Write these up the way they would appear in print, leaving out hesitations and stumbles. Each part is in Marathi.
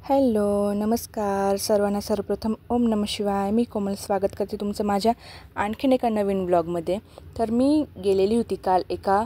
हॅलो नमस्कार सर्वांना. सर्वप्रथम ओम नमः शिवाय. मी कोमल स्वागत करते तुमचं माझ्या आणखीन एका नवीन ब्लॉगमध्ये. तर मी गेलेली होती काल एका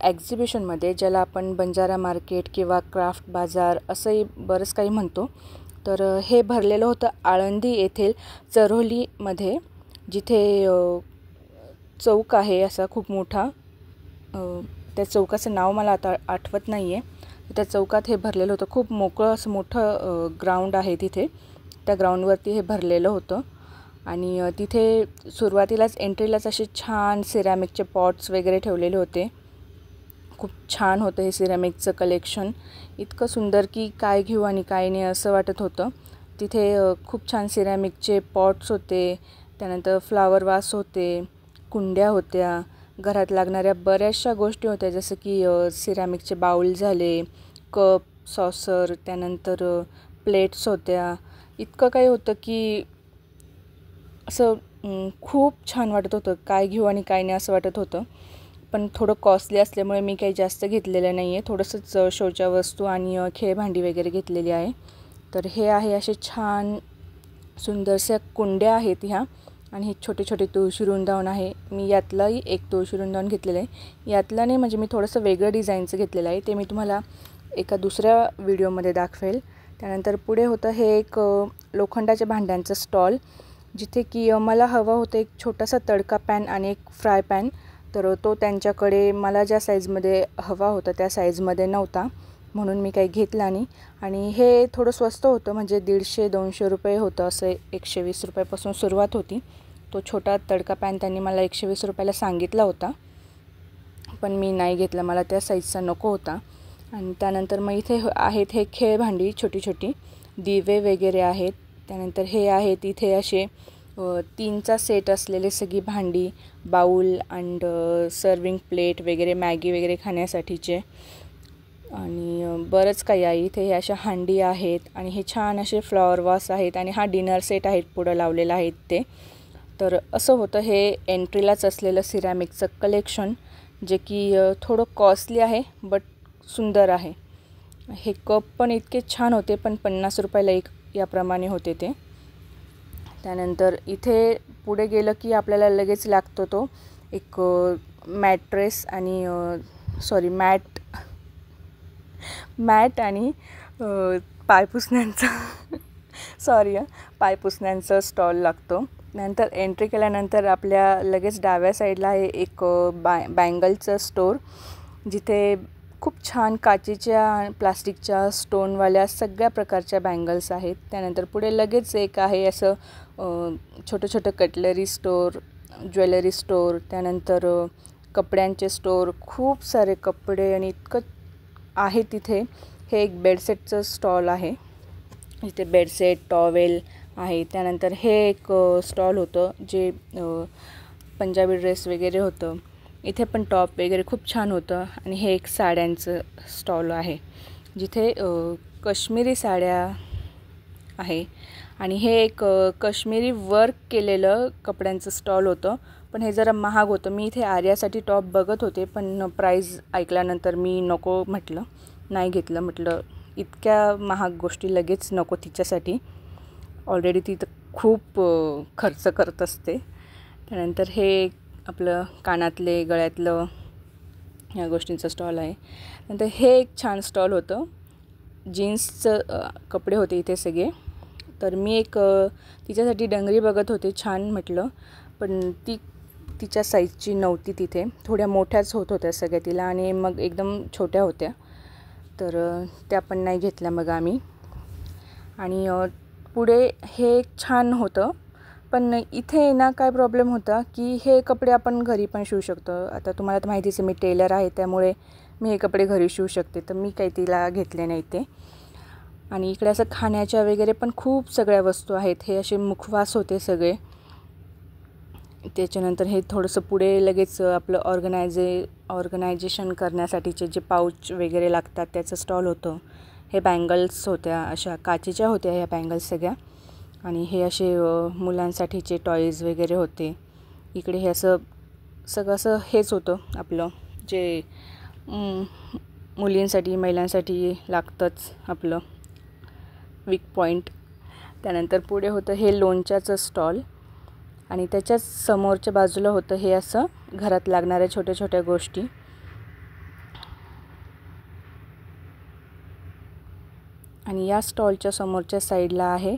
एक्झिबिशनमध्ये, ज्याला आपण बंजारा मार्केट किंवा क्राफ्ट बाजार असंही बरंच काही म्हणतो. तर हे भरलेलं होतं आळंदी येथील चऱ्होलीमध्ये, जिथे चौक आहे असा खूप मोठा. त्या चौकाचं नाव मला आता आठवत नाही आहे. त्या चौकात हे भरलेलं होतं. खूप मोकळं असं मोठं ग्राउंड आहे तिथे. त्या ग्राउंडवरती हे भरलेलं होतं. आणि तिथे सुरुवातीलाच एंट्रीलाच असे छान सिरॅमिकचे पॉट्स वगैरे ठेवलेले होते. खूप छान होतं हे सिरॅमिकचं कलेक्शन. इतकं सुंदर की काय घेऊ आणि काय नाही असं वाटत होतं. तिथे खूप छान सिरॅमिकचे पॉट्स होते, त्यानंतर फ्लावर वास होते, कुंड्या होत्या, घरात लागणाऱ्या बऱ्याचशा गोष्टी होत्या, जसं की सिरॅमिकचे बाउल झाले, कप, सॉसर, त्यानंतर प्लेट्स होत्या. इतकं काही होतं की असं खूप छान वाटत होतं. काय घेऊ आणि काय नाही असं वाटत होतं. पण थोडं कॉस्टली असल्यामुळे मी काही जास्त घेतलेलं नाही आहे. थोडंसंच शोच्या वस्तू आणि खेळभांडी वगैरे घेतलेली आहे. तर हे आहे असे छान सुंदरशा कुंड्या आहेत ह्या. आणि हे छोटे छोटे तुळशी वृंदावन आहे. मी यातलाही एक तुळशी वृंदावन घेतलेलं आहे. यातला नाही, म्हणजे मी थोडंसं वेगळं डिझाईनचं घेतलेलं आहे. ते मी तुम्हाला एका दुसऱ्या व्हिडिओमध्ये दाखवेल. त्यानंतर पुढे होतं हे एक लोखंडाच्या भांड्यांचं स्टॉल, जिथे की मला हवा होतं एक छोटासा तडका पॅन आणि एक फ्राय पॅन. तर तो त्यांच्याकडे मला ज्या साईजमध्ये हवा होता त्या साईजमध्ये नव्हता, म्हणून मी काही घेतला नाही. आणि हे थोडं स्वस्त होतं, म्हणजे 150-200 रुपये होतं. असं 120 रुपयापासून सुरुवात होती. तो छोटा तडका पॅन त्यांनी मला 120 रुपयाला सांगितला होता, पण मी नाही घेतला. मला त्या साईजचा नको होता. आणि त्यानंतर मग इथे आहेत हे खेळभांडी, छोटी छोटी दिवे वगैरे आहेत. त्यानंतर हे आहेत इथे असे 3चा सेट असलेले सगळी भांडी, बाऊल अँड सर्विंग प्लेट वगैरे, मॅगी वगैरे खाण्यासाठीचे. आणि बरंच काही आहे इथे. हे अशा हांडी आहेत आणि हे छान असे फ्लॉवर वास आहेत. आणि हा डिनर सेट आहेत पुढं लावलेला आहेत ते. तर असं होतं हे एंट्रीलाच असलेलं सिरॅमिकचं कलेक्शन, जे की थोडं कॉस्टली आहे बट सुंदर आहे. हे कप पण इतके छान होते, पण 50 रुपयाला एक याप्रमाणे होते ते. त्यानंतर इथे पुढे गेलं की आपल्याला लगेच लागतो तो एक मॅट्रेस आणि मॅट आणि पायपुसण्यांचा पायपुसण्यांचा स्टॉल लागतो. नंतर एंट्री केल्यानंतर आपल्या लगेच डाव्या साईडला आहे एक बँगलचं स्टोर, जिथे खूप छान काचेच्या, प्लास्टिकच्या, स्टोनवाल्या सगळ्या प्रकारच्या बँगल्स आहेत. त्यानंतर पुढे लगेच एक आहे असं छोटं छोटं कटलरी स्टोर, ज्वेलरी स्टोर, त्यानंतर कपड्यांचे स्टोर, खूप सारे कपडे आणि इतकं आहे तिथे. हे एक बेडसेटचं स्टॉल आहे, इथे बेडसेट, टॉवेल आहे. त्यानंतर हे एक स्टॉल होतं जे पंजाबी ड्रेस वगैरे होतं. इथे पण टॉप वगैरे खूप छान होतं. आणि हे एक साड्यांचं स्टॉल आहे, जिथे काश्मीरी साड्या आहे. आणि हे एक काश्मीरी वर्क केलेलं कपड्यांचं स्टॉल होतं, पण हे जरा महाग होतं. मी इथे आर्यासाठी टॉप बघत होते, पण प्राईज ऐकल्यानंतर मी नको म्हटलं, नाही घेतलं. म्हटलं इतक्या महाग गोष्टी लगेच नको तिच्यासाठी. ऑलरेडी ती तर खूप खर्च करत असते. त्यानंतर हे आपलं कानातले, गळ्यातलं ह्या गोष्टींचं स्टॉल आहे. नंतर हे एक छान स्टॉल होतं, जीन्सचं कपडे होते इथे सगळे. तर मी एक तिच्यासाठी डंगरी बघत होते, छान म्हटलं, पण ती तिच्या साईजची नव्हती तिथे. थोड्या मोठ्याच होत होत्या सगळ्या तिला, आणि मग एकदम छोट्या होत्या. तर त्या पण नाही घेतल्या मग आम्ही. आणि पुढे हे एक छान होतं, पण इथे ना काय प्रॉब्लेम होता की हे कपडे आपण घरी पण शिवू शकतो. आता तुम्हाला तर माहितीच आहे मी टेलर आहे, त्यामुळे मी हे कपडे घरी शिवू शकते. तर मी काही तिला घेतले नाही ते. आणि इकडे असं खाण्याच्या वगैरे पण खूप सगळ्या वस्तू आहेत. हे असे मुखवास होते सगळे. त्याच्यानंतर हे थोडंसं पुढे लगेच आपलं ऑर्गनायझेशन करण्यासाठीचे जे पाऊच वगैरे लागतात त्याचं स्टॉल होतं. हे बँगल्स होत्या, अशा काचेच्या होत्या ह्या बँगल्स सगळ्या. आणि हे असे मुलांसाठीचे टॉईज वगैरे होते. इकडे हे असं सगळं असं हेच होतं आपलं, जे मुलींसाठी, महिलांसाठी लागतंच आपलं. Weak point. त्यानंतर पुढे होतं हे लोणच्याचं स्टॉल आणि त्याच्याच समोरच्या बाजूला होतं हे असं घरात लागणाऱ्या छोट्या छोट्या गोष्टी. आणि या स्टॉलच्या समोरच्या साईडला आहे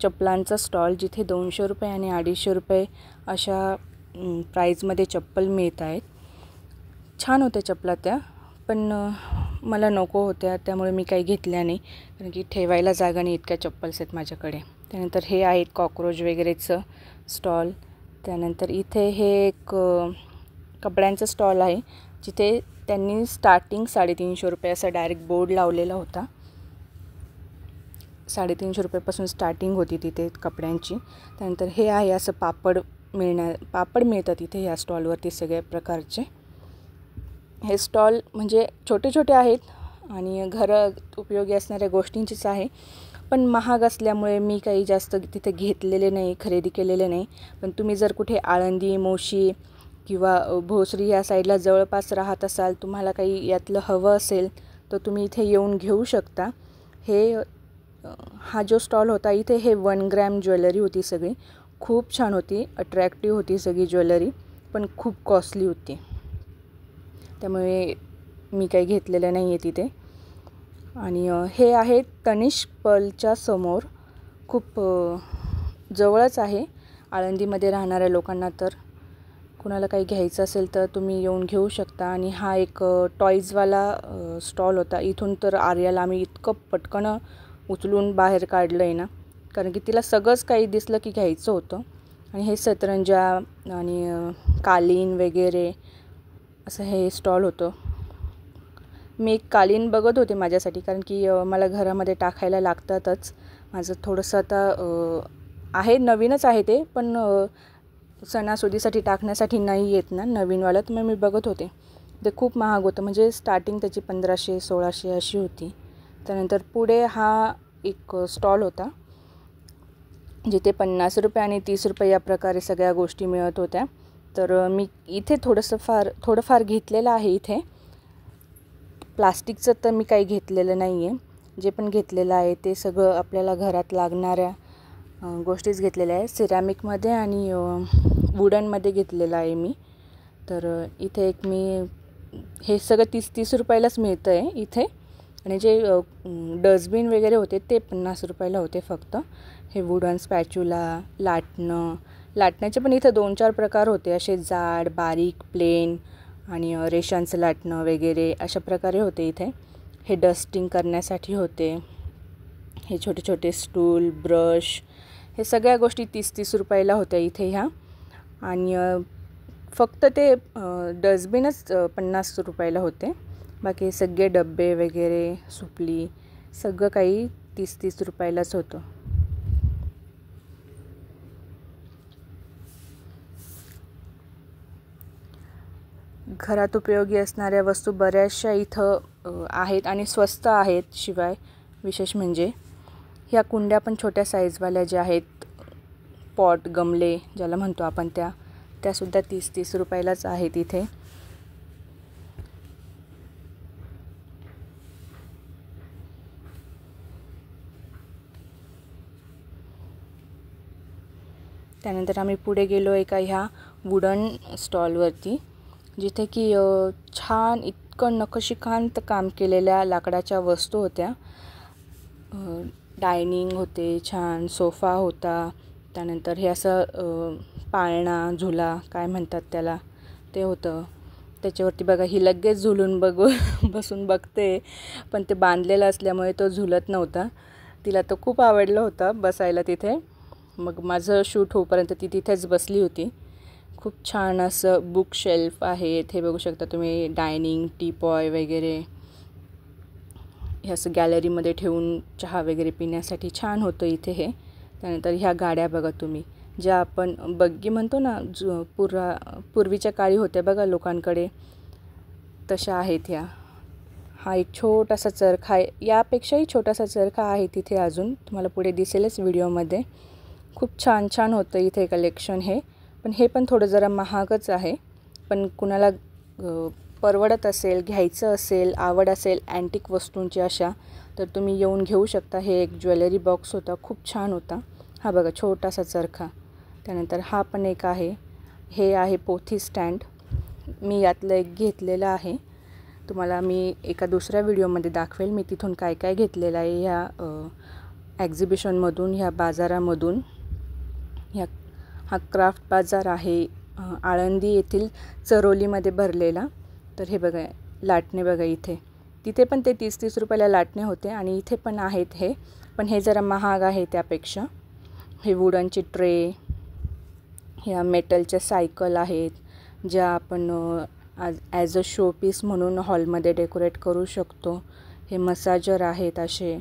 चप्पलांचा स्टॉल, जिथे 200 रुपये आणि 250 रुपये अशा प्राईजमध्ये चप्पल मिळत आहेत. छान होत्या चपला त्या, पण मला नको होत्या, त्यामुळे मी काही घेतल्या नाही, कारण की ठेवायला जागा नाही, इतक्या चप्पल्स आहेत माझ्याकडे. त्यानंतर हे आहेत कॉक्रोच वगैरेचं स्टॉल. त्यानंतर इथे हे एक कपड्यांचं स्टॉल आहे, जिथे त्यांनी स्टार्टिंग 350 रुपये असा डायरेक्ट बोर्ड लावलेला होता. 350 रुपयापासून स्टार्टिंग होती तिथे कपड्यांची. त्यानंतर हे आहे असं पापड मिळतात इथे या स्टॉलवरती सगळ्या प्रकारचे. हे स्टॉल म्हणजे छोटे छोटे आहेत आणि घरात उपयोगी असणाऱ्या गोष्टींचीच आहे, पण महाग असल्यामुळे मी काही जास्त तिथे घेतलेले नाही, खरेदी केलेले नाही. पण तुम्ही जर कुठे आळंदी, मोशी किंवा भोसरी या साईडला जवळपास राहत असाल, तुम्हाला काही यातलं हवं असेल तर तुम्ही इथे येऊन घेऊ शकता. हा जो स्टॉल होता इथे हे 1 ग्रॅम ज्वेलरी होती सगळी. खूप छान होती, अट्रॅक्टिव्ह होती सगळी ज्वेलरी, पण खूप कॉस्टली होती, त्यामुळे मी काही घेतलेलं नाही आहे तिथे. आणि हे आहे तनिष्क पर्लच्या समोर, खूप जवळच आहे आळंदीमध्ये राहणाऱ्या लोकांना. तर कुणाला काही घ्यायचं असेल तर तुम्ही येऊन घेऊ शकता. आणि हा एक टॉईजवाला स्टॉल होता. इथून तर आर्याला आम्ही इतकं पटकन उचलून बाहेर काढलं आहे ना, कारण की तिला सगळंच काही दिसलं की घ्यायचं होतं. आणि हे सतरंजा आणि कालीन वगैरे असं हे स्टॉल होतं. मी एक कालीन बघत होते माझ्यासाठी, कारण की मला घरामध्ये टाकायला लागतातच. माझं थोडंसं आता आहे, नवीनच आहे ते, पण सणासुदीसाठी टाकण्यासाठी नाही येत ना नवीनवालं, तर मग मी बघत होते. ते खूप महाग होतं, म्हणजे स्टार्टिंग त्याची 1500-1600 अशी होती. त्यानंतर पुढे हा एक स्टॉल होता, जिथे 50 रुपये आणि 30 रुपये या प्रकारे सगळ्या गोष्टी मिळत होत्या. तर मी इथे थोडंफार घेतलेलं आहे. इथे प्लास्टिकचं तर मी काही घेतलेलं नाही आहे. जे पण घेतलेलं आहे ते सगळं आपल्याला घरात लागणाऱ्या गोष्टीच घेतलेल्या आहे. सिरॅमिकमध्ये आणि वुडनमध्ये घेतलेलं आहे मी. तर इथे एक मी हे सगळं 30 रुपयालाच मिळतं आहे इथे. आणि जे डस्टबिन वगैरे होते ते 50 रुपयाला होते फक्त. हे वुडन स्पॅच्युला, लाटण्याचे पण इथं 2-4 प्रकार होते, असे जाड, बारीक, प्लेन आणि रेषांचं लाटणं वगैरे अशा प्रकारे होते इथे. हे डस्टिंग करण्यासाठी होते. हे छोटे छोटे स्टूल, ब्रश, हे सगळ्या गोष्टी 30 रुपयाला होत्या इथे ह्या. आणि फक्त ते डस्टबिनच 50 रुपयाला होते. बाकी सगळे डब्बे वगैरे, सुपली, सगळं काही 30 रुपयालाच होतं. घरात उपयोगी असणाऱ्या वस्तू बऱ्याचशा इथं आहेत आणि स्वस्त आहेत. शिवाय विशेष म्हणजे ह्या कुंड्या पण छोट्या साईजवाल्या ज्या आहेत, पॉट, गमले ज्याला म्हणतो आपण, त्यासुद्धा 30 रुपयालाच आहेत इथे. त्यानंतर आम्ही पुढे गेलो एका ह्या वुडन स्टॉलवरती, जिथे की छान इतकं नक्षीकांत काम केलेल्या लाकडाच्या वस्तू होत्या. डायनिंग होते, छान सोफा होता. त्यानंतर हे असं पाळणा, झुला काय म्हणतात त्याला, ते होतं. त्याच्यावरती बघा, ही लगेच झुलून बसून बघते, पण ते बांधलेलं असल्यामुळे तो झुलत नव्हता. तिला तो खूप आवडलं होतं बसायला तिथे. मग माझं शूट होईपर्यंत ती तिथेच बसली होती. खूप छान असं बुक शेल्फ आहे इथे, बघू शकता तुम्ही. डायनिंग, टीपॉय वगैरे हे असं गॅलरीमध्ये ठेवून चहा वगैरे पिण्यासाठी छान होतं इथे हे. त्यानंतर ह्या गाड्या बघा तुम्ही, ज्या आपण बग्गी म्हणतो ना, पूर्वीच्या काळी होत्या बघा लोकांकडे, तशा आहेत ह्या. हा एक छोटासा चरखा आहे, यापेक्षाही छोटासा चरखा आहे तिथे अजून, तुम्हाला पुढे दिसेलच व्हिडिओमध्ये. खूप छान छान होतं इथे कलेक्शन हे. पण हे पण थोडं जरा महागच आहे, पण कुणाला परवडत असेल, घ्यायचं असेल, आवड असेल अँटिक वस्तूंची अशा, तर तुम्ही येऊन घेऊ शकता. हे एक ज्वेलरी बॉक्स होता, खूप छान होता. हा बघा छोटासा चरखा. त्यानंतर हा पण एक आहे. हे आहे पोथी स्टँड. मी यातलं एक घेतलेलं आहे. तुम्हाला मी एका दुसऱ्या व्हिडिओमध्ये दाखवेल मी तिथून काय काय घेतलेलं आहे ह्या एक्झिबिशनमधून, ह्या बाजारामधून. हा क्राफ्ट बाजार आहे आळंदी येथील चरोलीमध्ये भरलेला. तर हे बघा लाटणे बघा इथे. तिथे पण ते 30-30 रुपयाला लाटणे होते आणि इथे पण आहेत हे, पण हे जरा महाग आहे त्यापेक्षा. हे वुडनची ट्रे, ह्या मेटलच्या सायकल आहेत, ज्या आपण ॲज अ शोपीस म्हणून हॉलमध्ये डेकोरेट करू शकतो. हे मसाजर आहेत असे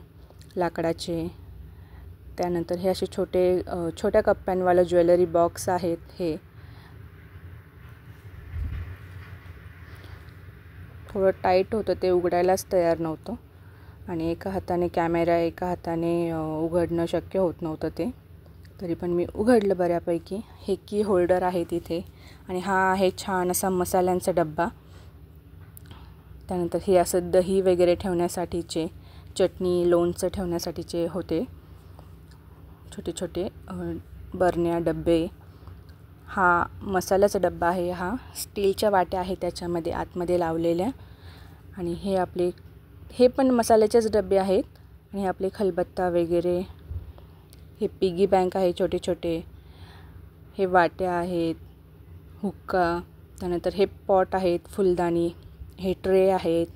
लाकडाचे. त्यानंतर हे असे छोट्या कप्प्यांवाला ज्वेलरी बॉक्स आहेत. हे थोडं टाईट होतं, ते उघडायलाच तयार नव्हतं आणि एका हाताने कॅमेरा एका हाताने उघडणं शक्य होत नव्हतं ते, तरी पण मी उघडलं बऱ्यापैकी. हे की होल्डर आहे तिथे आणि हा आहे छान असा मसाल्यांचा डब्बा. त्यानंतर हे असं दही वगैरे ठेवण्यासाठीचे, चटणी लोणचं ठेवण्यासाठीचे होते छोटे छोटे बरण्या डब्बे. हा मसाल्याचा डब्बा आहे. हा स्टीलच्या वाट्या आहे त्याच्यामध्ये आतमध्ये लावलेल्या. आणि हे पण मसाल्याचेच डबे आहेत. आणि हे आपले खलबत्ता वगैरे. हे पिगी बँक आहे छोटे छोटे. हे वाट्या आहेत, हुक्का. त्यानंतर हे पॉट आहेत, फुलदाणी. हे ट्रे आहेत.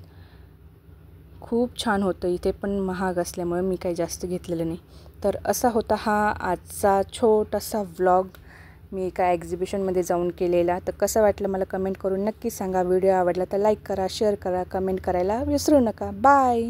खूप छान होतं. इथे पण महाग असल्यामुळे मी काही जास्त घेतलेलं नाही. तर असा होता हा आजचा छोटासा व्लॉग मी एका एक्झिबिशनमध्ये जाऊन केलेला. तर कसं वाटलं मला कमेंट करून नक्की सांगा. व्हिडिओ आवडला तर लाईक करा, शेअर करा, कमेंट करायला विसरू नका. बाय.